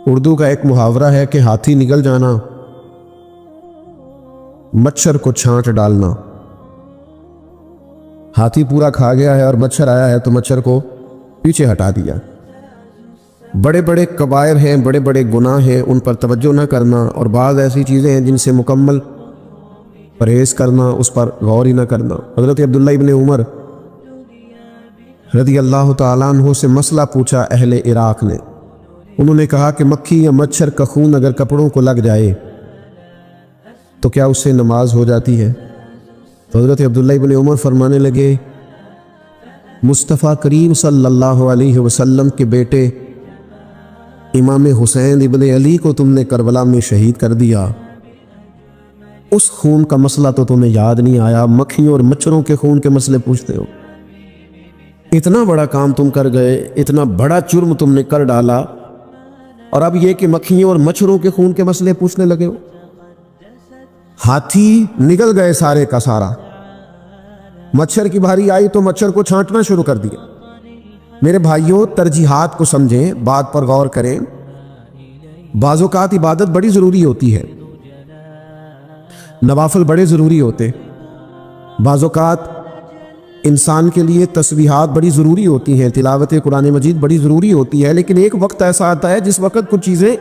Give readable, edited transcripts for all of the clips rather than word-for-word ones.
اردو کا ایک محاورہ ہے کہ ہاتھی نگل جانا، مچھر کو چھانٹ ڈالنا۔ ہاتھی پورا کھا گیا ہے اور مچھر آیا ہے تو مچھر کو پیچھے ہٹا دیا۔ بڑے بڑے کبائر ہیں، بڑے بڑے گناہ ہیں، ان پر توجہ نہ کرنا، اور بعض ایسی چیزیں ہیں جن سے مکمل پرہیز کرنا، اس پر غور ہی نہ کرنا۔ حضرت عبداللہ ابن عمر رضی اللہ تعالیٰ عنہ سے مسئلہ پوچھا اہل عراق نے۔ انہوں نے کہا کہ مکھی یا مچھر کا خون اگر کپڑوں کو لگ جائے تو کیا اس سے نماز ہو جاتی ہے؟ تو حضرت عبداللہ ابن عمر فرمانے لگے، مصطفیٰ کریم صلی اللہ علیہ وسلم کے بیٹے امام حسین ابن علی کو تم نے کربلا میں شہید کر دیا، اس خون کا مسئلہ تو تمہیں یاد نہیں آیا، مکھیوں اور مچھروں کے خون کے مسئلے پوچھتے ہو۔ اتنا بڑا کام تم کر گئے، اتنا بڑا جرم تم نے کر ڈالا، اور اب یہ کہ مکھیوں اور مچھروں کے خون کے مسئلے پوچھنے لگے ہو۔ ہاتھی نگل گئے سارے کا سارا، مچھر کی بھاری آئی تو مچھر کو چھانٹنا شروع کر دیا۔ میرے بھائیوں، ترجیحات کو سمجھیں، بات پر غور کریں۔ بعض اوقات عبادت بڑی ضروری ہوتی ہے، نوافل بڑے ضروری ہوتے، بعض اوقات انسان کے لیے تسبیحات بڑی ضروری ہوتی ہیں، تلاوت قرآن مجید بڑی ضروری ہوتی ہے، لیکن ایک وقت ایسا آتا ہے جس وقت کچھ چیزیں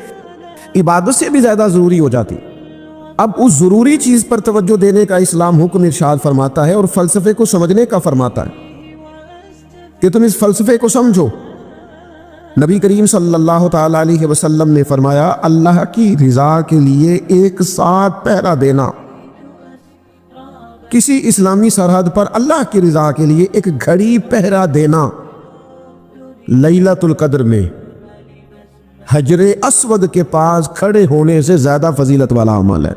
عبادت سے بھی زیادہ ضروری ہو جاتی۔ اب اس ضروری چیز پر توجہ دینے کا اسلام حکم ارشاد فرماتا ہے، اور فلسفے کو سمجھنے کا فرماتا ہے کہ تم اس فلسفے کو سمجھو۔ نبی کریم صلی اللہ تعالیٰ علیہ وسلم نے فرمایا، اللہ کی رضا کے لیے ایک ساتھ پہرا دینا، کسی اسلامی سرحد پر اللہ کی رضا کے لیے ایک گھڑی پہرا دینا لیلۃ القدر میں حجر اسود کے پاس کھڑے ہونے سے زیادہ فضیلت والا عمل ہے۔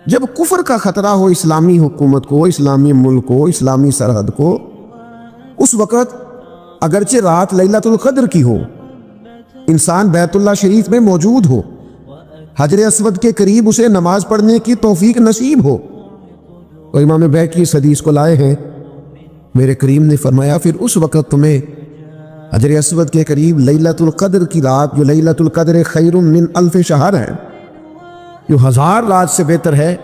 جب کفر کا خطرہ ہو اسلامی حکومت کو، اسلامی ملک کو، اسلامی سرحد کو، اس وقت اگرچہ رات لیلۃ القدر کی ہو، انسان بیت اللہ شریف میں موجود ہو، حجر اسود کے قریب اسے نماز پڑھنے کی توفیق نصیب ہو، اور امام بیہقی اس حدیث کو لائے ہیں، میرے کریم نے فرمایا پھر اس وقت تمہیں حجر اسود کے قریب لیلۃ القدر کی رات، جو لیلۃ القدر خیر من الف شہر ہے، جو 1000 رات سے بہتر ہے،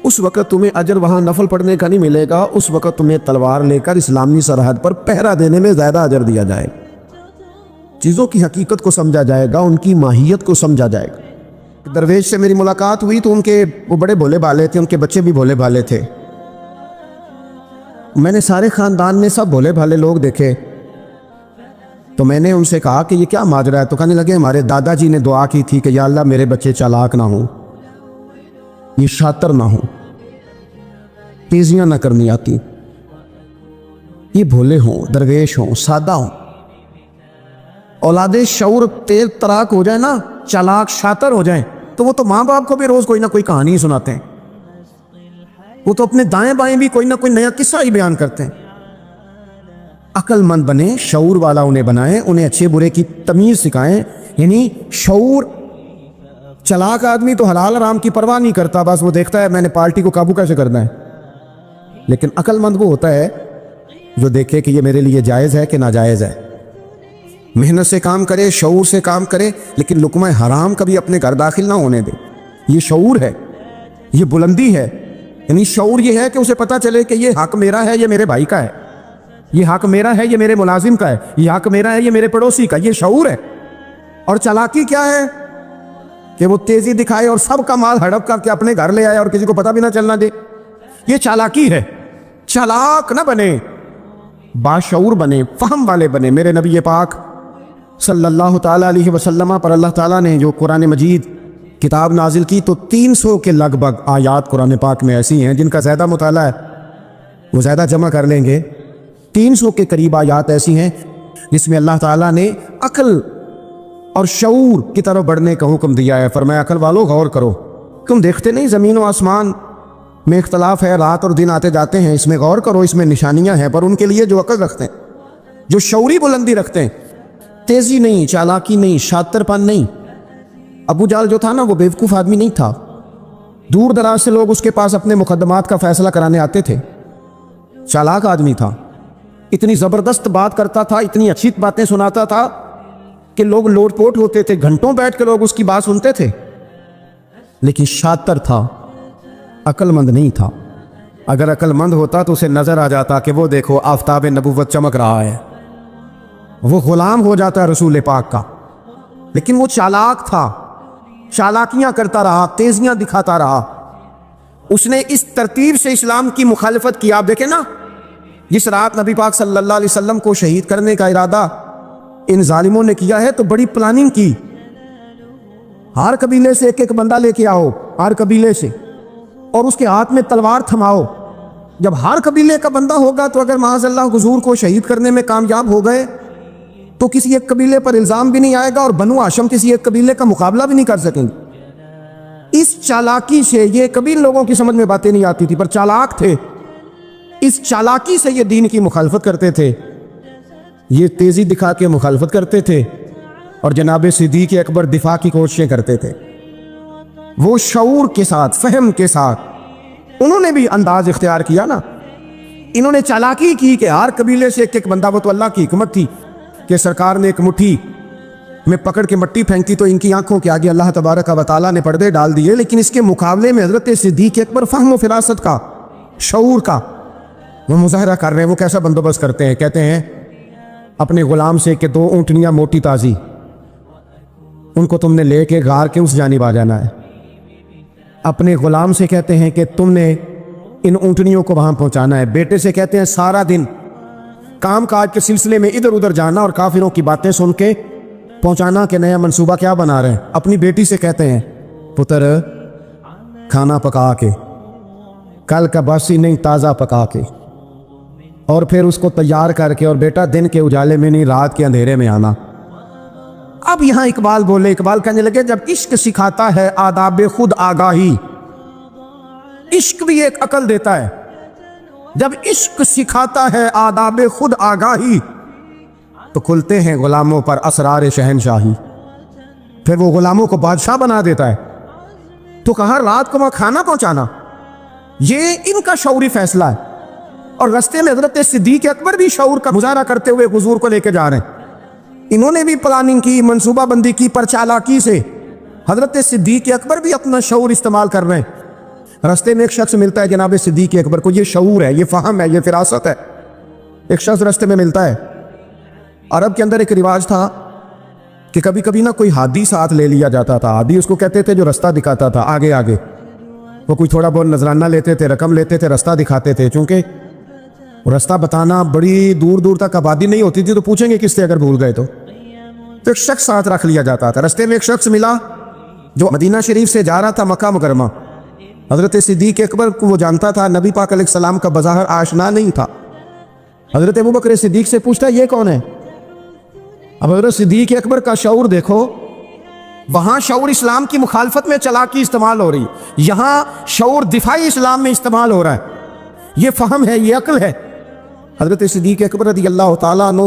اس وقت تمہیں اجر وہاں نفل پڑھنے کا نہیں ملے گا، اس وقت تمہیں تلوار لے کر اسلامی سرحد پر پہرا دینے میں زیادہ اجر دیا جائے گا۔ چیزوں کی حقیقت کو سمجھا جائے گا، ان کی ماہیت کو سمجھا جائے گا۔ درویش سے میری ملاقات ہوئی تو وہ بڑے بھولے بھالے تھے، ان کے بچے بھی بھولے بھالے تھے۔ میں نے سارے خاندان میں سب بھولے بھالے لوگ دیکھے، تو میں نے ان سے کہا کہ یہ کیا ماجرا ہے؟ تو کہنے لگے ہمارے دادا جی نے دعا کی تھی کہ یا اللہ میرے بچے چالاک نہ ہوں، یہ شاطر نہ ہوں، تیزیاں نہ کرنی آتی، یہ بھولے ہوں، درویش ہوں، سادہ ہوں۔ اولاد شعور تیز تراک ہو جائے نا، چالاک شاطر ہو جائیں، تو وہ تو ماں باپ کو بھی روز کوئی نہ کوئی کہانی سناتے ہیں، وہ تو اپنے دائیں بائیں بھی کوئی نہ کوئی نیا قصہ ہی بیان کرتے ہیں۔ عقل مند بنے، شعور والا انہیں بنائیں، انہیں اچھے برے کی تمیز سکھائیں، یعنی شعور۔ چلاک آدمی تو حلال حرام کی پرواہ نہیں کرتا، بس وہ دیکھتا ہے میں نے پارٹی کو قابو کیسے کرنا ہے، لیکن عقل مند وہ ہوتا ہے جو دیکھے کہ یہ میرے لیے جائز ہے کہ ناجائز ہے، محنت سے کام کرے، شعور سے کام کرے، لیکن لقمہ حرام کبھی اپنے گھر داخل نہ ہونے دے۔ یہ شعور ہے، یہ بلندی ہے، یعنی شعور یہ ہے کہ اسے پتہ چلے کہ یہ حق میرا ہے، یہ میرے بھائی کا ہے، یہ حق میرا ہے، یہ میرے ملازم کا ہے، یہ حق میرا ہے، یہ میرے پڑوسی کا، یہ شعور ہے۔ اور چالاکی کیا ہے کہ وہ تیزی دکھائے اور سب کا مال ہڑپ کر کے اپنے گھر لے آئے اور کسی کو پتہ بھی نہ چلنا دے، یہ چالاکی ہے۔ چالاک نہ بنے، باشعور بنے، فہم والے بنے۔ میرے نبی پاک صلی اللہ تعالیٰ علیہ وسلم پر اللہ تعالیٰ نے جو قرآن مجید کتاب نازل کی تو 300 کے لگ بھگ آیات قرآن پاک میں ایسی ہیں جن کا زیادہ مطالعہ ہے، وہ زیادہ جمع کر لیں گے۔ 300 کے قریب آیات ایسی ہیں جس میں اللہ تعالیٰ نے عقل اور شعور کی طرف بڑھنے کا حکم دیا ہے۔ فرمایا عقل والو غور کرو، تم دیکھتے نہیں زمین و آسمان میں اختلاف ہے، رات اور دن آتے جاتے ہیں، اس میں غور کرو، اس میں نشانیاں ہیں، پر ان کے لیے جو عقل رکھتے ہیں، جو شعوری بلندی رکھتے ہیں، تیزی نہیں، چالاکی نہیں، شاطر پن نہیں۔ ابو جہل جو تھا نا، وہ بیوقوف آدمی نہیں تھا، دور دراز سے لوگ اس کے پاس اپنے مقدمات کا فیصلہ کرانے آتے تھے، چالاک آدمی تھا، اتنی زبردست بات کرتا تھا، اتنی اچھی باتیں سناتا تھا کہ لوگ لوٹ پوٹ ہوتے تھے, گھنٹوں بیٹھ کے لوگ اس کی بات سنتے تھے, لیکن شاطر تھا, عقل مند نہیں تھا. اگر عقل مند ہوتا تو اسے نظر آ جاتا کہ وہ دیکھو آفتاب نبوت چمک رہا ہے, وہ غلام ہو جاتا رسول پاک کا. لیکن وہ چالاک تھا, چالاکیاں کرتا رہا, تیزیاں دکھاتا رہا. اس نے اس ترتیب سے اسلام کی مخالفت کی. آپ دیکھیں نا, جس رات نبی پاک صلی اللہ علیہ وسلم کو شہید کرنے کا ارادہ ان ظالموں نے کیا ہے تو بڑی پلاننگ کی. ہر قبیلے سے ایک ایک بندہ لے کے آؤ, ہر قبیلے سے, اور اس کے ہاتھ میں تلوار تھماؤ. جب ہر قبیلے کا بندہ ہوگا تو اگر معاذ اللہ حضور کو شہید کرنے میں کامیاب ہو گئے تو کسی ایک قبیلے پر الزام بھی نہیں آئے گا, اور بنو ہاشم کسی ایک قبیلے کا مقابلہ بھی نہیں کر سکیں گے. اس چالاکی سے, یہ کبھی لوگوں کی سمجھ میں باتیں نہیں آتی تھی پر چالاک تھے, اس چالاکی سے یہ دین کی مخالفت کرتے تھے, یہ تیزی دکھا کے مخالفت کرتے تھے, اور جناب صدیق اکبر دفاع کی کوششیں کرتے تھے. وہ شعور کے ساتھ, فہم کے ساتھ انہوں نے بھی انداز اختیار کیا نا. انہوں نے چالاکی کی کہ ہر قبیلے سے ایک ایک بندہ, وہ تو اللہ کی حکمت تھی کہ سرکار نے ایک مٹھی میں پکڑ کے مٹی پھینکی تو ان کی آنکھوں کے آگے اللہ تبارک و تعالیٰ نے پردے ڈال دیے. لیکن اس کے مقابلے میں حضرت صدیق اکبر فہم و فراست کا, شعور کا وہ مظاہرہ کر رہے ہیں. وہ کیسا بندوبست کرتے ہیں, کہتے ہیں اپنے غلام سے کہ 2 اونٹنیاں موٹی تازی, ان کو تم نے لے کے غار کے اس جانب آ جانا ہے. اپنے غلام سے کہتے ہیں کہ تم نے ان اونٹنیوں کو وہاں پہنچانا ہے. بیٹے سے کہتے ہیں سارا دن کام کاج کے سلسلے میں ادھر ادھر جانا اور کافروں کی باتیں سن کے پہنچانا کہ نیا منصوبہ کیا بنا رہے ہیں. اپنی بیٹی سے کہتے ہیں پتر کھانا پکا کے, کل کا باسی نہیں تازہ پکا کے, اور پھر اس کو تیار کر کے, اور بیٹا دن کے اجالے میں نہیں رات کے اندھیرے میں آنا. اب یہاں اقبال بولے, اقبال کہنے لگے جب عشق سکھاتا ہے آداب خود آگاہی, عشق بھی ایک عقل دیتا ہے. جب عشق سکھاتا ہے آداب خود آگاہی تو کھلتے ہیں غلاموں پر اسرار شہنشاہی. پھر وہ غلاموں کو بادشاہ بنا دیتا ہے. تو کہا رات کو وہاں کھانا پہنچانا, یہ ان کا شعوری فیصلہ ہے. اور رستے میں حضرت صدیق اکبر بھی شعور کا مظاہرہ کرتے ہوئے حضور کو لے کے جا رہے ہیں. انہوں نے بھی پلاننگ کی, منصوبہ بندی کی, پر چالاکی سے. حضرت صدیق اکبر بھی اپنا شعور استعمال کر رہے ہیں. رستے میں ایک شخص ملتا ہے جناب صدیق اکبر کو, یہ شعور ہے, یہ فہم ہے, یہ فراست ہے. ایک شخص رستے میں ملتا ہے. عرب کے اندر ایک رواج تھا کہ کبھی کبھی نا کوئی ہادی ساتھ لے لیا جاتا تھا. ہادی اس کو کہتے تھے جو رستہ دکھاتا تھا آگے آگے. وہ کوئی تھوڑا بہت نذرانہ لیتے تھے, رقم لیتے تھے, رستہ دکھاتے تھے. چونکہ رستہ بتانا بڑی دور دور تک آبادی نہیں ہوتی تھی تو پوچھیں گے کس سے اگر بھول گئے تو ایک شخص ساتھ رکھ لیا جاتا تھا. رستے میں ایک شخص ملا جو مدینہ شریف سے جا رہا تھا مکہ مکرمہ. حضرت صدیق اکبر کو وہ جانتا تھا, نبی پاک علیہ السلام کا بظاہر آشنا نہیں تھا. حضرت ابوبکر صدیق سے پوچھتا یہ کون ہے. اب حضرت صدیق اکبر کا شعور دیکھو, وہاں شعور اسلام کی مخالفت میں چالاکی استعمال ہو رہی, یہاں شعور دفاعی اسلام میں استعمال ہو رہا ہے. یہ فہم ہے, یہ عقل ہے. حضرت صدیق اکبر رضی اللہ تعالیٰ عنہ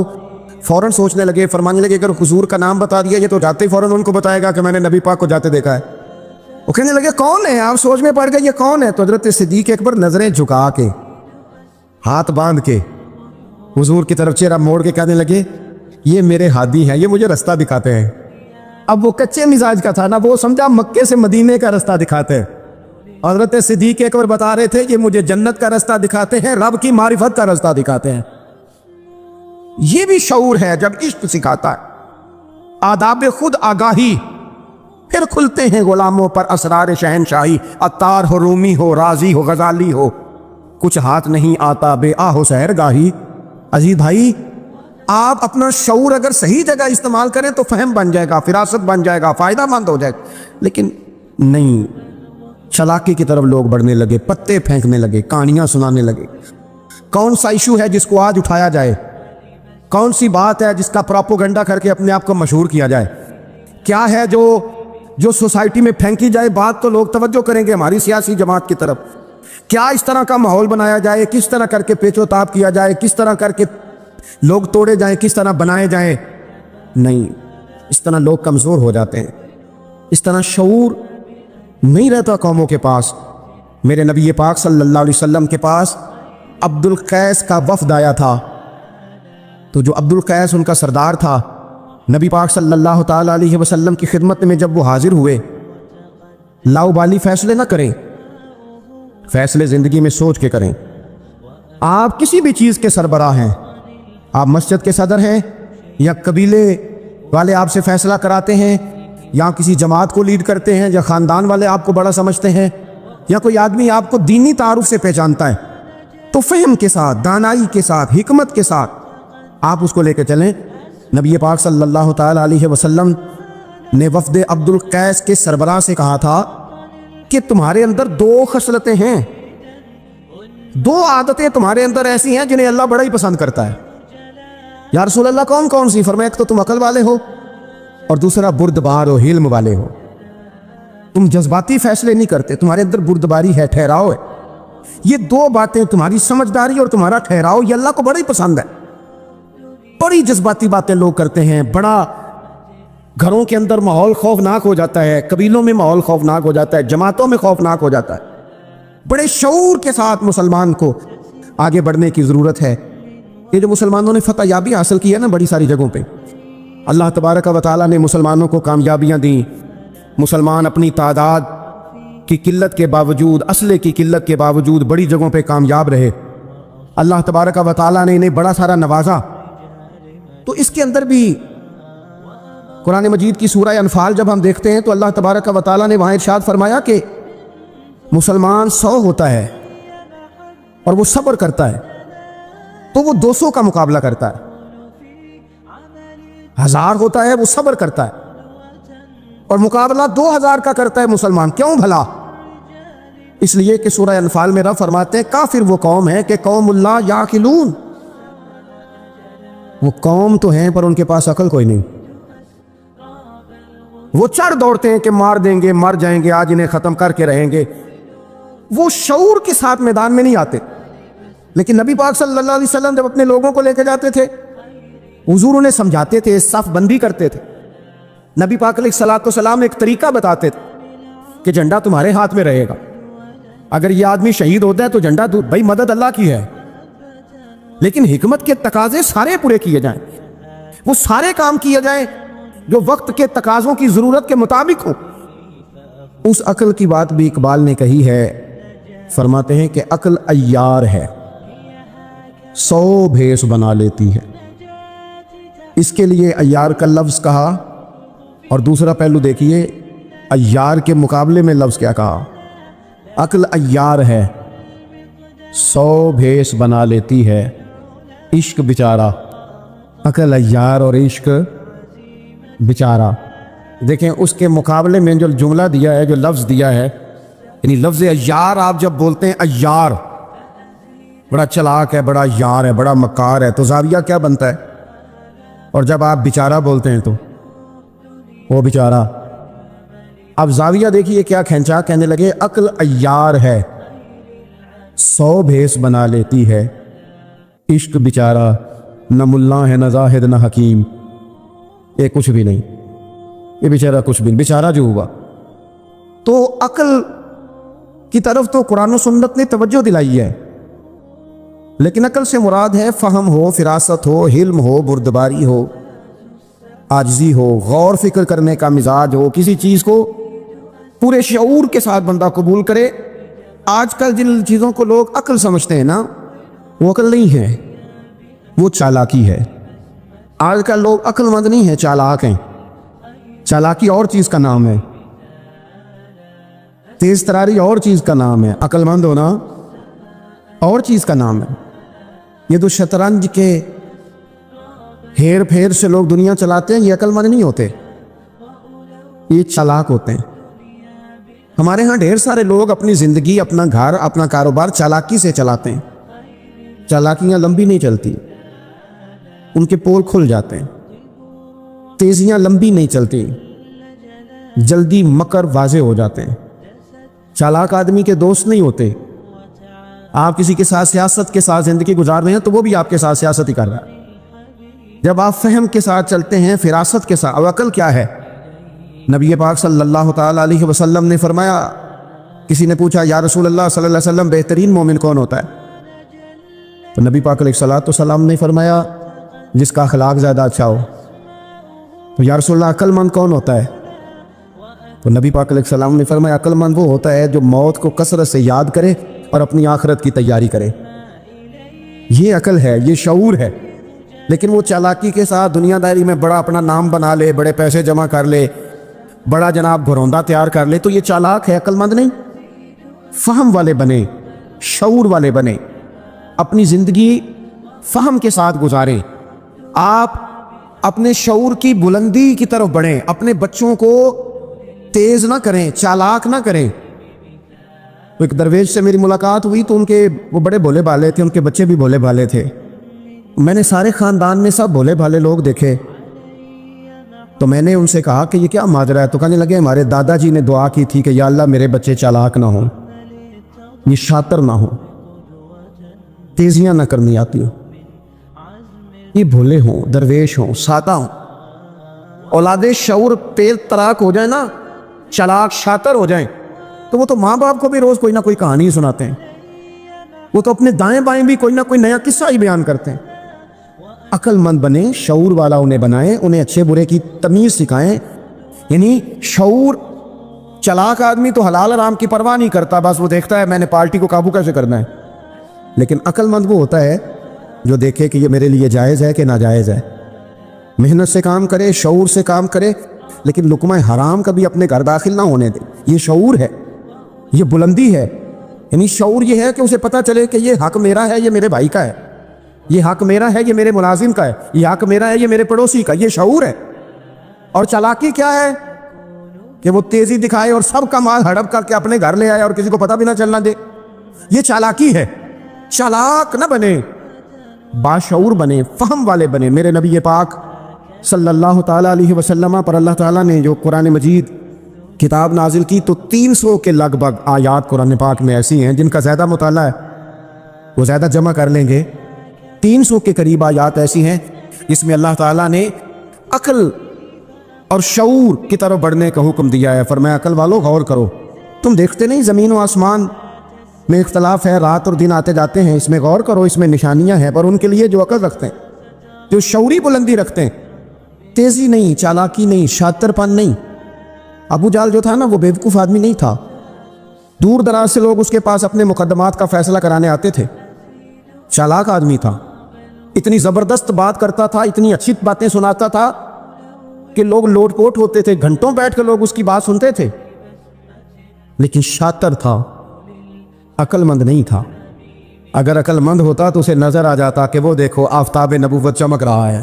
فوراً سوچنے لگے, فرمانے لگے اگر حضور کا نام بتا دیا یہ تو جاتے ہی فوراً ان کو بتائے گا کہ میں نے نبی پاک کو جاتے دیکھا ہے. وہ کہنے لگے کون ہے, آپ سوچ میں پڑ گئے یہ کون ہے. تو حضرت صدیق اکبر نظریں جھکا کے, ہاتھ باندھ کے حضور کی طرف چہرہ موڑ کے کہنے لگے یہ میرے ہادی ہیں, یہ مجھے رستہ دکھاتے ہیں. اب وہ کچے مزاج کا تھا نا, وہ سمجھا مکے سے مدینے کا رستہ دکھاتے ہیں. حضرت صدیق اکبر بتا رہے تھے یہ مجھے جنت کا رستہ دکھاتے ہیں, رب کی معرفت کا رستہ دکھاتے ہیں. یہ بھی شعور ہے جب عشق سکھاتا ہے آداب خود آگاہی. پھر کھلتے ہیں غلاموں پر اسرار شہنشاہی. عطار ہو, رومی ہو, رازی ہو, غزالی ہو, کچھ ہاتھ نہیں آتا بے آہ و سحر گاہی. عزیز بھائی, آپ اپنا شعور اگر صحیح جگہ استعمال کریں تو فہم بن جائے گا, فراست بن جائے گا, فائدہ مند ہو جائے گا. لیکن نہیں, چالاکی کی طرف لوگ بڑھنے لگے, پتے پھینکنے لگے, کہانیاں سنانے لگے. کون سا ایشو ہے جس کو آج اٹھایا جائے, کون سی بات ہے جس کا پروپیگنڈا کر کے اپنے آپ کو مشہور کیا جائے, کیا ہے جو سوسائٹی میں پھینکی جائے بات تو لوگ توجہ کریں گے ہماری سیاسی جماعت کی طرف. کیا اس طرح کا ماحول بنایا جائے, کس طرح کر کے پیچ و تاب کیا جائے, کس طرح کر کے لوگ توڑے جائیں, کس طرح بنائے جائیں. نہیں, اس طرح لوگ کمزور ہو جاتے ہیں, اس طرح شعور نہیں رہتا قوموں کے پاس. میرے نبی پاک صلی اللہ علیہ وسلم کے پاس عبد القیس کا وفد آیا تھا. تو جو عبد القیس ان کا سردار تھا نبی پاک صلی اللہ تعالیٰ علیہ وسلم کی خدمت میں جب وہ حاضر ہوئے، لاؤبالی فیصلے نہ کریں، فیصلے زندگی میں سوچ کے کریں۔ آپ کسی بھی چیز کے سربراہ ہیں، آپ مسجد کے صدر ہیں یا قبیلے والے آپ سے فیصلہ کراتے ہیں یا کسی جماعت کو لیڈ کرتے ہیں یا خاندان والے آپ کو بڑا سمجھتے ہیں یا کوئی آدمی آپ کو دینی تعارف سے پہچانتا ہے، تو فہم کے ساتھ، دانائی کے ساتھ، حکمت کے ساتھ آپ اس کو لے کے چلیں۔ نبی پاک صلی اللہ تعالیٰ علیہ وسلم نے وفد عبد القیس کے سربراہ سے کہا تھا کہ تمہارے اندر دو خصلتیں ہیں، دو عادتیں تمہارے اندر ایسی ہیں جنہیں اللہ بڑا ہی پسند کرتا ہے۔ یا رسول اللہ کون کون سی؟ فرمایا ایک تو تم عقل والے ہو اور دوسرا بردبار و حلم والے ہو۔ تم جذباتی فیصلے نہیں کرتے، تمہارے اندر بردباری ہے، ٹھہراؤ ہے۔ یہ دو باتیں، تمہاری سمجھداری اور تمہارا ٹھہراؤ، یہ اللہ کو بڑا ہی پسند ہے۔ بڑی جذباتی باتیں لوگ کرتے ہیں، بڑا گھروں کے اندر ماحول خوفناک ہو جاتا ہے، قبیلوں میں ماحول خوفناک ہو جاتا ہے، جماعتوں میں خوفناک ہو جاتا ہے۔ بڑے شعور کے ساتھ مسلمان کو آگے بڑھنے کی ضرورت ہے۔ یہ جو مسلمانوں نے فتح یابی حاصل کی ہے نا بڑی ساری جگہوں پہ، اللہ تبارک و تعالیٰ نے مسلمانوں کو کامیابیاں دیں۔ مسلمان اپنی تعداد کی قلت کے باوجود، اسلحے کی قلت کے باوجود بڑی جگہوں پہ کامیاب رہے۔ اللہ تبارک و تعالیٰ نے انہیں بڑا سارا نوازا۔ تو اس کے اندر بھی قرآن مجید کی سورہ انفال جب ہم دیکھتے ہیں تو اللہ تبارک و تعالیٰ نے وہاں ارشاد فرمایا کہ مسلمان 100 ہوتا ہے اور وہ صبر کرتا ہے تو وہ 200 کا مقابلہ کرتا ہے، 1000 ہوتا ہے وہ صبر کرتا ہے اور مقابلہ 2000 کا کرتا ہے مسلمان۔ کیوں بھلا؟ اس لیے کہ سورہ انفال میں رب فرماتے ہیں کافر وہ قوم ہے کہ قوم اللہ یعقلون، وہ قوم تو ہیں پر ان کے پاس عقل کوئی نہیں۔ وہ چڑھ دوڑتے ہیں کہ مار دیں گے، مر جائیں گے، آج انہیں ختم کر کے رہیں گے۔ وہ شعور کے ساتھ میدان میں نہیں آتے۔ لیکن نبی پاک صلی اللہ علیہ وسلم جب اپنے لوگوں کو لے کے جاتے تھے، حضور انہیں سمجھاتے تھے، صف بندی کرتے تھے۔ نبی پاک علیہ الصلوۃ والسلام ایک طریقہ بتاتے تھے کہ جھنڈا تمہارے ہاتھ میں رہے گا، اگر یہ آدمی شہید ہوتا ہے تو جھنڈا بھائی مدد اللہ کی ہے، لیکن حکمت کے تقاضے سارے پورے کیے جائیں، وہ سارے کام کیے جائیں جو وقت کے تقاضوں کی ضرورت کے مطابق ہوں۔ اس عقل کی بات بھی اقبال نے کہی ہے، فرماتے ہیں کہ عقل عیار ہے، 100 بھیس بنا لیتی ہے۔ اس کے لیے عیار کا لفظ کہا، اور دوسرا پہلو دیکھیے عیار کے مقابلے میں لفظ کیا کہا، عقل عیار ہے 100 بھیس بنا لیتی ہے، عشق بیچارہ۔ عقل عیار اور عشق بیچارہ، دیکھیں اس کے مقابلے میں جو جملہ دیا ہے، جو لفظ دیا ہے، یعنی لفظ عیار آپ جب بولتے ہیں عیار بڑا چلاک ہے، بڑا یار ہے، بڑا مکار ہے، تو زاویہ کیا بنتا ہے؟ اور جب آپ بیچارہ بولتے ہیں تو وہ بیچارہ، اب زاویہ دیکھیے کیا کھینچا، کہنے لگے عقل عیار ہے 100 بھیس بنا لیتی ہے، عشق بیچارہ، نہ ملا ہے نہ زاہد نہ حکیم، یہ کچھ بھی نہیں، یہ بیچارہ کچھ بھی نہیں، بیچارہ جو ہوا۔ تو عقل کی طرف تو قرآن و سنت نے توجہ دلائی ہے، لیکن عقل سے مراد ہے فہم ہو، فراست ہو، حلم ہو، بردباری ہو، عاجزی ہو، غور فکر کرنے کا مزاج ہو، کسی چیز کو پورے شعور کے ساتھ بندہ قبول کرے۔ آج کل جن چیزوں کو لوگ عقل سمجھتے ہیں نا، وہ عقل نہیں ہے، وہ چالاکی ہے۔ آج کل لوگ عقل مند نہیں ہیں، چالاک ہیں۔ چالاکی اور چیز کا نام ہے، تیز تراری اور چیز کا نام ہے، عقل مند ہونا اور چیز کا نام ہے۔ یہ تو شطرنج کے ہیر پھیر سے لوگ دنیا چلاتے ہیں، یہ عقل مند نہیں ہوتے، یہ چالاک ہوتے ہیں۔ ہمارے ہاں ڈھیر سارے لوگ اپنی زندگی، اپنا گھر، اپنا کاروبار چالاکی سے چلاتے ہیں۔ چالاکیاں لمبی نہیں چلتی، ان کے پول کھل جاتے ہیں۔ تیزیاں لمبی نہیں چلتی، جلدی مکر واضح ہو جاتے ہیں۔ چالاک آدمی کے دوست نہیں ہوتے۔ آپ کسی کے ساتھ سیاست کے ساتھ زندگی گزار رہے ہیں تو وہ بھی آپ کے ساتھ سیاست ہی کر رہا ہے۔ جب آپ فہم کے ساتھ چلتے ہیں، فراست کے ساتھ، اور عقل کیا ہے؟ نبی پاک صلی اللہ تعالیٰ علیہ وسلم نے فرمایا، کسی نے پوچھا یا رسول اللہ صلی اللہ علیہ وسلم بہترین مومن کون ہوتا ہے؟ تو نبی پاک علیہ الصلوۃ والسلام نے فرمایا جس کا اخلاق زیادہ اچھا ہو، تو یا رسول اللہ عقل مند کون ہوتا ہے؟ تو نبی پاک علیہ السلام نے فرمایا عقل مند وہ ہوتا ہے جو موت کو کثرت سے یاد کرے اور اپنی آخرت کی تیاری کرے. یہ عقل ہے, یہ شعور ہے. لیکن وہ چالاکی کے ساتھ دنیا داری میں بڑا اپنا نام بنا لے, بڑے پیسے جمع کر لے, بڑا جناب گھروندہ تیار کر لے, تو یہ چالاک ہے, عقل مند نہیں. فہم والے بنے, شعور والے بنے, اپنی زندگی فہم کے ساتھ گزاریں. آپ اپنے شعور کی بلندی کی طرف بڑھیں, اپنے بچوں کو تیز نہ کریں, چالاک نہ کریں. ایک درویش سے میری ملاقات ہوئی تو ان کے وہ بڑے بھولے بھالے تھے, ان کے بچے بھی بھولے بھالے تھے. میں نے سارے خاندان میں سب بھولے بھالے لوگ دیکھے, تو میں نے ان سے کہا کہ یہ کیا ماجرا ہے؟ تو کہنے لگے ہمارے دادا جی نے دعا کی تھی کہ یا اللہ میرے بچے چالاک نہ ہوں, یہ شاطر نہ ہوں, تیزیاں نہ کرنی آتی ہوں, یہ بھولے ہوں, درویش ہوں, سادہ ہوں. اولاد شعور تیز تراک ہو جائیں نا, چالاک شاطر ہو جائیں, تو وہ تو ماں باپ کو بھی روز کوئی نہ کوئی کہانی سناتے ہیں. وہ تو اپنے دائیں بائیں بھی کوئی نہ کوئی نیا قصہ ہی بیان کرتے ہیں. عقل مند بنے, شعور والا انہیں بنائیں, انہیں اچھے برے کی تمیز سکھائیں. یعنی شعور, چالاک آدمی تو حلال حرام کی پرواہ نہیں کرتا, بس وہ دیکھتا ہے میں نے پارٹی کو قابو کیسے کرنا ہے. لیکن عقل مند وہ ہوتا ہے جو دیکھے کہ یہ میرے لیے جائز ہے کہ ناجائز ہے, محنت سے کام کرے, شعور سے کام کرے, لیکن لقمہ حرام کبھی اپنے گھر داخل نہ ہونے دے. یہ شعور ہے, یہ بلندی ہے. یعنی شعور یہ ہے کہ اسے پتہ چلے کہ یہ حق میرا ہے, یہ میرے بھائی کا ہے, یہ حق میرا ہے, یہ میرے ملازم کا ہے, یہ حق میرا ہے, یہ میرے پڑوسی کا. یہ شعور ہے. اور چالاکی کیا ہے کہ وہ تیزی دکھائے اور سب کا مال ہڑپ کر کے اپنے گھر لے آئے اور کسی کو پتہ بھی نہ چلنا دے. یہ چالاکی ہے. چالاک نہ بنے, باشعور بنے, فہم والے بنے. میرے نبی پاک صلی اللہ تعالیٰ علیہ وسلم پر اللہ تعالیٰ نے جو قرآن مجید کتاب نازل کی تو 300 کے لگ بھگ آیات قرآن پاک میں ایسی ہیں جن کا زیادہ مطالعہ ہے وہ زیادہ جمع کر لیں گے. 300 کے قریب آیات ایسی ہیں جس میں اللہ تعالیٰ نے عقل اور شعور کی طرف بڑھنے کا حکم دیا ہے. فرمایا عقل والو غور کرو, تم دیکھتے نہیں زمین و آسمان میں اختلاف ہے, رات اور دن آتے جاتے ہیں, اس میں غور کرو, اس میں نشانیاں ہیں. پر ان کے لیے جو عقل رکھتے ہیں, جو شعوری بلندی رکھتے ہیں, تیزی نہیں, چالاکی نہیں, شاطر پن نہیں. ابو جال جو تھا نا وہ بیوقوف آدمی نہیں تھا. دور دراز سے لوگ اس کے پاس اپنے مقدمات کا فیصلہ کرانے آتے تھے. چالاک آدمی تھا, اتنی زبردست بات کرتا تھا, اتنی اچھی باتیں سناتا تھا کہ لوگ لوٹ پوٹ ہوتے تھے, گھنٹوں بیٹھ کے لوگ اس کی بات سنتے تھے. لیکن شاطر تھا, عقل مند نہیں تھا. اگر عقل مند ہوتا تو اسے نظر آ جاتا کہ وہ دیکھو آفتاب نبوت چمک رہا ہے,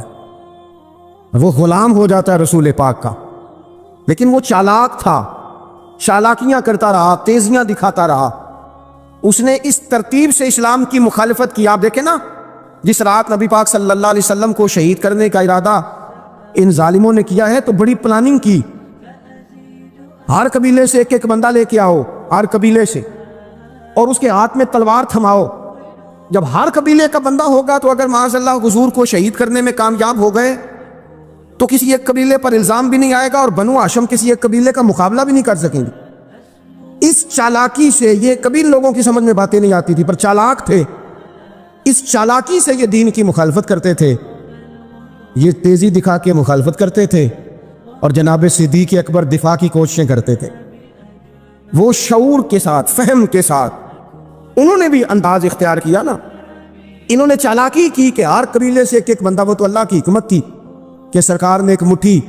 وہ غلام ہو جاتا ہے رسول پاک کا. لیکن وہ چالاک تھا, چالاکیاں کرتا رہا, تیزیاں دکھاتا رہا. اس نے اس ترتیب سے اسلام کی مخالفت کی. آپ دیکھیں نا, جس رات نبی پاک صلی اللہ علیہ وسلم کو شہید کرنے کا ارادہ ان ظالموں نے کیا ہے تو بڑی پلاننگ کی. ہر قبیلے سے ایک ایک بندہ لے کے آؤ, ہر قبیلے سے, اور اس کے ہاتھ میں تلوار تھماؤ. جب ہر قبیلے کا بندہ ہوگا تو اگر معاذ اللہ حضور کو شہید کرنے میں کامیاب ہو گئے تو کسی ایک قبیلے پر الزام بھی نہیں آئے گا اور بنو ہاشم کسی ایک قبیلے کا مقابلہ بھی نہیں کر سکیں گے. اس چالاکی سے, یہ کبھی لوگوں کی سمجھ میں باتیں نہیں آتی تھی پر چالاک تھے, اس چالاکی سے یہ دین کی مخالفت کرتے تھے, یہ تیزی دکھا کے مخالفت کرتے تھے, اور جناب صدیق اکبر دفاع کی کوششیں کرتے تھے. وہ شعور کے ساتھ, فہم کے ساتھ انہوں نے بھی انداز اختیار کیا نا. انہوں نے چالاکی کی کہ ہر قبیلے سے ایک ایک بندہ, وہ تو اللہ کی حکمت تھی کہ سرکار نے ایک مٹھی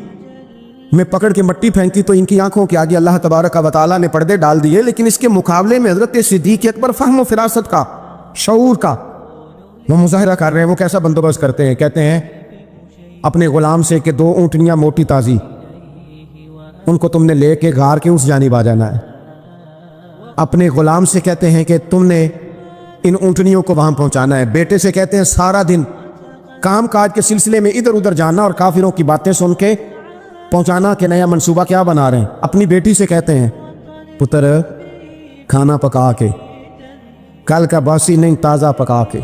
میں پکڑ کے مٹی پھینکی تو ان کی آنکھوں کے آگے اللہ تبارک و تعالیٰ نے پردے ڈال دیے. لیکن اس کے مقابلے میں حضرت صدیق اکبر فہم و فراست کا, شعور کا وہ مظاہرہ کر رہے ہیں. وہ کیسا بندوبست کرتے ہیں؟ کہتے ہیں اپنے غلام سے کہ 2 اونٹنیاں موٹی تازی, ان کو تم نے لے کے غار کے اس جانب آ جانا ہے. اپنے غلام سے کہتے ہیں کہ تم نے ان اونٹنیوں کو وہاں پہنچانا ہے. بیٹے سے کہتے ہیں سارا دن کام کاج کے سلسلے میں ادھر ادھر جانا اور کافروں کی باتیں سن کے پہنچانا کہ نیا منصوبہ کیا بنا رہے ہیں. اپنی بیٹی سے کہتے ہیں پتر کھانا پکا کے, کل کا باسی نہیں تازہ پکا کے,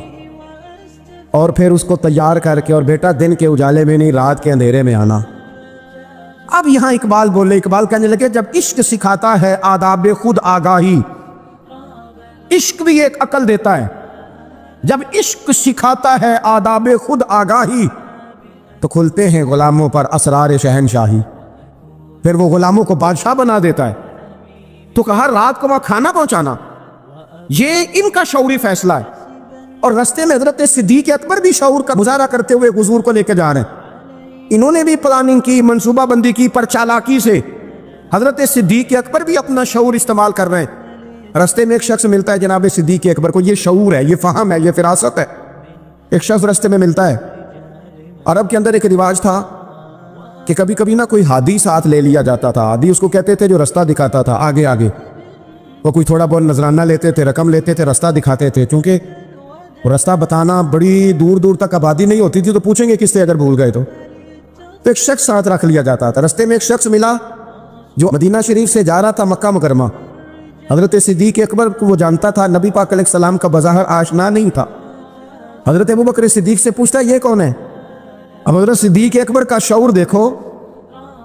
اور پھر اس کو تیار کر کے, اور بیٹا دن کے اجالے میں نہیں رات کے اندھیرے میں آنا. اب یہاں اقبال بولے, اقبال کہنے لگے جب عشق سکھاتا ہے آداب خود آگاہی, عشق بھی ایک عقل دیتا ہے. جب عشق سکھاتا ہے آداب خود آگاہی تو کھلتے ہیں غلاموں پر اسرار شہنشاہی، پھر وہ غلاموں کو بادشاہ بنا دیتا ہے۔ تو کہا رات کو وہاں کھانا پہنچانا، یہ ان کا شعوری فیصلہ ہے۔ اور رستے میں حضرت صدیق اکبر بھی شعور کا مظاہرہ کرتے ہوئے حضور کو لے کے جا رہے ہیں، انہوں نے بھی پلاننگ کی، منصوبہ بندی کی، پر چالاکی سے حضرت صدیق اکبر بھی اپنا شعور استعمال کر رہے ہیں۔ رستے میں ایک شخص ملتا ہے جناب صدیق اکبر کو، یہ شعور ہے، یہ فہم ہے، یہ فراست ہے۔ ایک شخص رستے میں ملتا ہے۔ عرب کے اندر ایک رواج تھا کہ کبھی کبھی نہ کوئی ہادی ساتھ لے لیا جاتا تھا۔ ہادی اس کو کہتے تھے جو رستہ دکھاتا تھا آگے آگے، وہ کوئی تھوڑا بہت نذرانہ لیتے تھے، رقم لیتے تھے، رستہ دکھاتے تھے، کیونکہ وہ رستہ بتانا بڑی دور دور تک آبادی نہیں ہوتی تھی، تو پوچھیں گے کس سے اگر بھول گئے تو ایک شخص ساتھ رکھ لیا جاتا تھا۔ رستے میں ایک شخص ملا جو مدینہ شریف سے جا رہا تھا مکہ مکرمہ۔ حضرت صدیق اکبر کو وہ جانتا تھا، نبی پاک علیہ السلام کا بظاہر آشنا نہیں تھا۔ حضرت ابوبکر صدیق سے پوچھتا ہے یہ کون ہے؟ اب حضرت صدیق اکبر کا شعور دیکھو،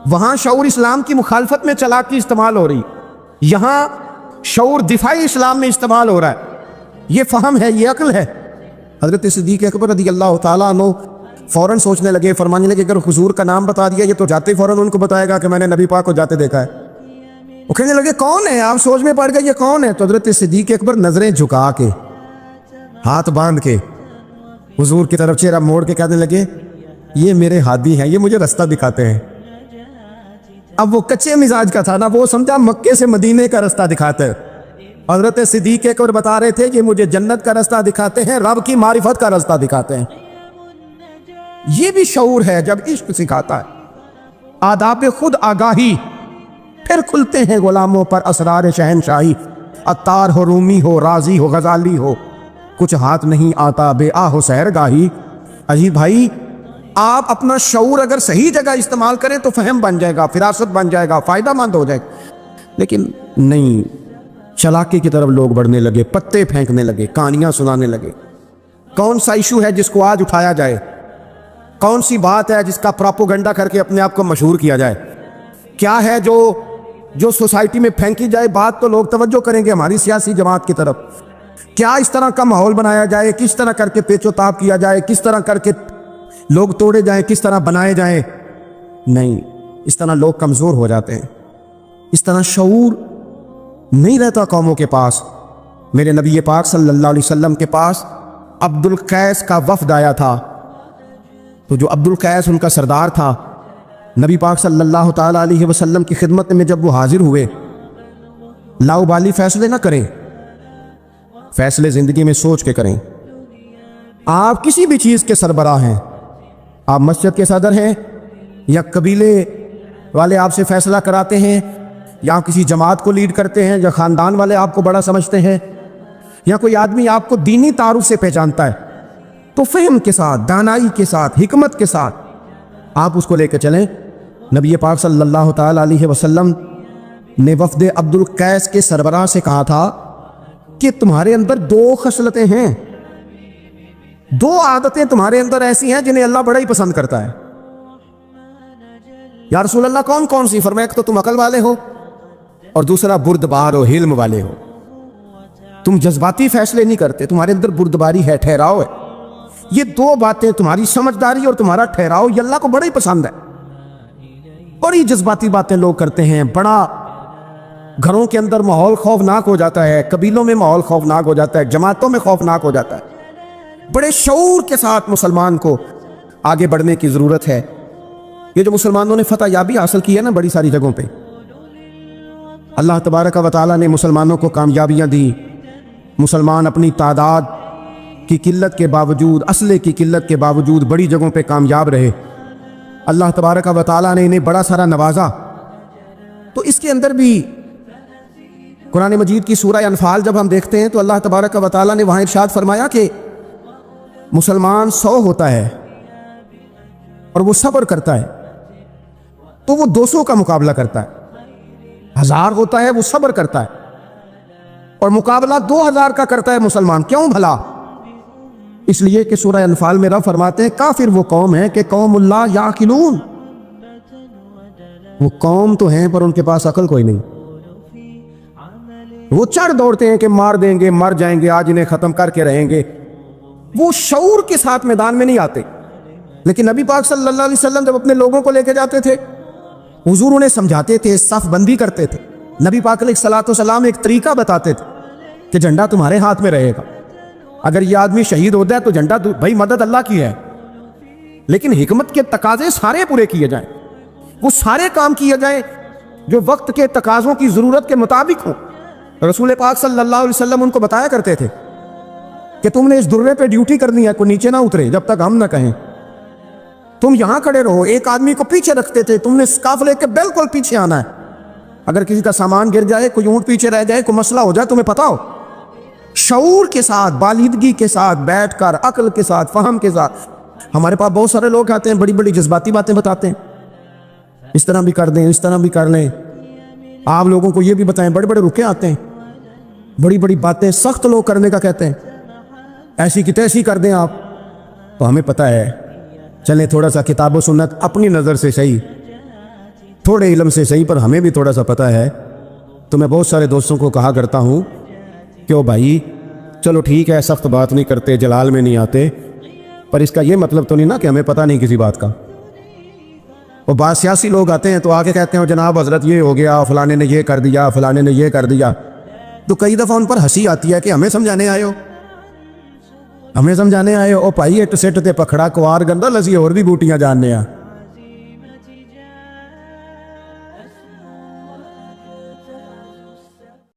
وہاں شعور اسلام کی مخالفت میں چلاکی استعمال ہو رہی، یہاں شعور دفاعی اسلام میں استعمال ہو رہا ہے۔ یہ فہم ہے، یہ عقل ہے۔ حضرت صدیق اکبر رضی اللہ تعالیٰ عنہ فوراً سوچنے لگے، فرمانے لگے اگر حضور کا نام بتا دیا یہ تو جاتے فوراً ان کو بتائے گا کہ میں نے نبی پاک کو جاتے دیکھا ہے۔ وہ کہنے لگے کون ہے؟ آپ سوچ میں پڑ گئے یہ کون ہے؟ تو حضرت صدیق اکبر نظریں جھکا کے، ہاتھ باندھ کے حضور کی طرف چہرہ موڑ کے کہنے لگے یہ میرے ہادی ہیں، یہ مجھے رستہ دکھاتے ہیں۔ اب وہ کچے مزاج کا تھا نا، وہ سمجھا مکے سے مدینے کا رستہ دکھاتے ہیں۔ حضرت صدیق اکبر بتا رہے تھے کہ مجھے جنت کا رستہ دکھاتے ہیں، رب کی معرفت کا رستہ دکھاتے ہیں۔ یہ بھی شعور ہے جب عشق سکھاتا ہے، آداب خود آگاہی، پھر کھلتے ہیں غلاموں پر اسرار شہنشاہی۔ عطار ہو، رومی ہو، رازی ہو، غزالی ہو، کچھ ہاتھ نہیں آتا بے آہ و سحرگاہی۔ عجیب بھائی، آپ اپنا شعور اگر صحیح جگہ استعمال کریں تو فہم بن جائے گا، فراست بن جائے گا، فائدہ مند ہو جائے گا، لیکن نہیں، چلاکی کی طرف لوگ بڑھنے لگے، پتے پھینکنے لگے، کہانیاں سنانے لگے۔ کون سا ایشو ہے جس کو آج اٹھایا جائے؟ کون سی بات ہے جس کا پراپوگنڈا کر کے اپنے آپ کو مشہور کیا جائے؟ کیا ہے جو سوسائٹی میں پھینکی جائے بات تو لوگ توجہ کریں گے ہماری سیاسی جماعت کی طرف؟ کیا اس طرح کا ماحول بنایا جائے، کس طرح کر کے پیچ و تاب کیا جائے، کس طرح کر کے لوگ توڑے جائیں، کس طرح بنائے جائیں؟ نہیں، اس طرح لوگ کمزور ہو جاتے ہیں، اس طرح شعور نہیں رہتا قوموں کے پاس۔ میرے نبی پاک صلی اللہ علیہ وسلم کے پاس عبد القیس کا وفد آیا تھا، تو جو عبد القیس ان کا سردار تھا، نبی پاک صلی اللہ تعالیٰ علیہ وسلم کی خدمت میں جب وہ حاضر ہوئے، لاؤبالی فیصلے نہ کریں، فیصلے زندگی میں سوچ کے کریں۔ آپ کسی بھی چیز کے سربراہ ہیں، آپ مسجد کے صدر ہیں یا قبیلے والے آپ سے فیصلہ کراتے ہیں، یا کسی جماعت کو لیڈ کرتے ہیں، یا خاندان والے آپ کو بڑا سمجھتے ہیں، یا کوئی آدمی آپ کو دینی تعارف سے پہچانتا ہے، تو فہم کے ساتھ، دانائی کے ساتھ، حکمت کے ساتھ آپ اس کو لے کے چلیں۔ نبی پاک صلی اللہ تعالیٰ علیہ وسلم نے وفد عبد القیس کے سربراہ سے کہا تھا کہ تمہارے اندر دو خصلتیں ہیں، دو عادتیں تمہارے اندر ایسی ہیں جنہیں اللہ بڑا ہی پسند کرتا ہے۔ یا رسول اللہ کون کون سی؟ فرمایا ایک تو تم عقل والے ہو، اور دوسرا بردبار و حلم والے ہو۔ تم جذباتی فیصلے نہیں کرتے، تمہارے اندر بردباری ہے، ٹھہراؤ ہے۔ یہ دو باتیں، تمہاری سمجھداری اور تمہارا ٹھہراؤ، یہ اللہ کو بڑا ہی پسند ہے۔ بڑی جذباتی باتیں لوگ کرتے ہیں، بڑا گھروں کے اندر ماحول خوفناک ہو جاتا ہے، قبیلوں میں ماحول خوفناک ہو جاتا ہے، جماعتوں میں خوفناک ہو جاتا ہے۔ بڑے شعور کے ساتھ مسلمان کو آگے بڑھنے کی ضرورت ہے۔ یہ جو مسلمانوں نے فتح یابی حاصل کی ہے نا بڑی ساری جگہوں پہ، اللہ تبارک و تعالیٰ نے مسلمانوں کو کامیابیاں دی۔ مسلمان اپنی تعداد کی قلت کے باوجود، اسلحے کی قلت کے باوجود بڑی جگہوں پہ کامیاب رہے۔ اللہ تبارک و تعالیٰ نے انہیں بڑا سارا نوازا۔ تو اس کے اندر بھی قرآن مجید کی سورہ انفال جب ہم دیکھتے ہیں تو اللہ تبارک و تعالیٰ نے وہاں ارشاد فرمایا کہ مسلمان 100 ہوتا ہے اور وہ صبر کرتا ہے تو وہ 200 کا مقابلہ کرتا ہے، 1000 ہوتا ہے وہ صبر کرتا ہے اور مقابلہ 2000 کا کرتا ہے مسلمان۔ کیوں بھلا؟ اس لیے کہ سورہ انفال میں رب فرماتے ہیں کافر وہ قوم ہے کہ قوم اللہ یعقلون، وہ قوم تو ہیں پر ان کے پاس عقل کوئی نہیں، وہ چڑھ دوڑتے ہیں کہ مار دیں گے، مر جائیں گے، آج انہیں ختم کر کے رہیں گے، وہ شعور کے ساتھ میدان میں نہیں آتے۔ لیکن نبی پاک صلی اللہ علیہ وسلم جب اپنے لوگوں کو لے کے جاتے تھے حضور انہیں سمجھاتے تھے، صف بندی کرتے تھے. نبی پاک علیہ الصلوۃ والسلام ایک طریقہ بتاتے تھے کہ جھنڈا تمہارے ہاتھ میں رہے گا. اگر یہ آدمی شہید ہوتا ہے تو جھنڈا بھائی مدد اللہ کی ہے، لیکن حکمت کے تقاضے سارے پورے کیے جائیں، وہ سارے کام کیے جائیں جو وقت کے تقاضوں کی ضرورت کے مطابق ہوں. رسول پاک صلی اللہ علیہ وسلم ان کو بتایا کرتے تھے کہ تم نے اس درے پہ ڈیوٹی کرنی ہے، کوئی نیچے نہ اترے جب تک ہم نہ کہیں. تم یہاں کھڑے رہو. ایک آدمی کو پیچھے رکھتے تھے، تم نے قافلے کے بالکل پیچھے آنا ہے. اگر کسی کا سامان گر جائے، کوئی اونٹ پیچھے رہ جائے، کوئی مسئلہ ہو جائے، تمہیں پتا ہو. شعور کے ساتھ، بالیدگی کے ساتھ بیٹھ کر، عقل کے ساتھ، فہم کے ساتھ. ہمارے پاس بہت سارے لوگ آتے ہیں، بڑی بڑی جذباتی باتیں بتاتے ہیں، اس طرح بھی کر دیں، اس طرح بھی کر لیں. آپ لوگوں کو یہ بھی بتائیں، بڑے بڑے رکے آتے ہیں، بڑی بڑی باتیں سخت لوگ کرنے کا کہتے ہیں، ایسی کی تیسی کر دیں آپ. تو ہمیں پتہ ہے، چلیں تھوڑا سا کتاب و سنت اپنی نظر سے صحیح، تھوڑے علم سے صحیح، پر ہمیں بھی تھوڑا سا پتہ ہے. تو میں بہت سارے دوستوں کو کہا کرتا ہوں کہ او بھائی چلو ٹھیک ہے، سخت بات نہیں کرتے، جلال میں نہیں آتے، پر اس کا یہ مطلب تو نہیں نا کہ ہمیں پتہ نہیں کسی بات کا. وہ بعض سیاسی لوگ آتے ہیں تو آگے کہتے ہیں جناب حضرت یہ ہو گیا، فلانے نے یہ کر دیا، فلانے نے یہ کر دیا. تو کئی دفعہ ان پر ہنسی آتی ہے کہ ہمیں سمجھانے آئے ہو، ہمیں سمجھانے آئے ہو. او بھائی اٹ سٹ تے پکھڑا کوار گندا لسی اور بھی بوٹیاں جاننے ہیں.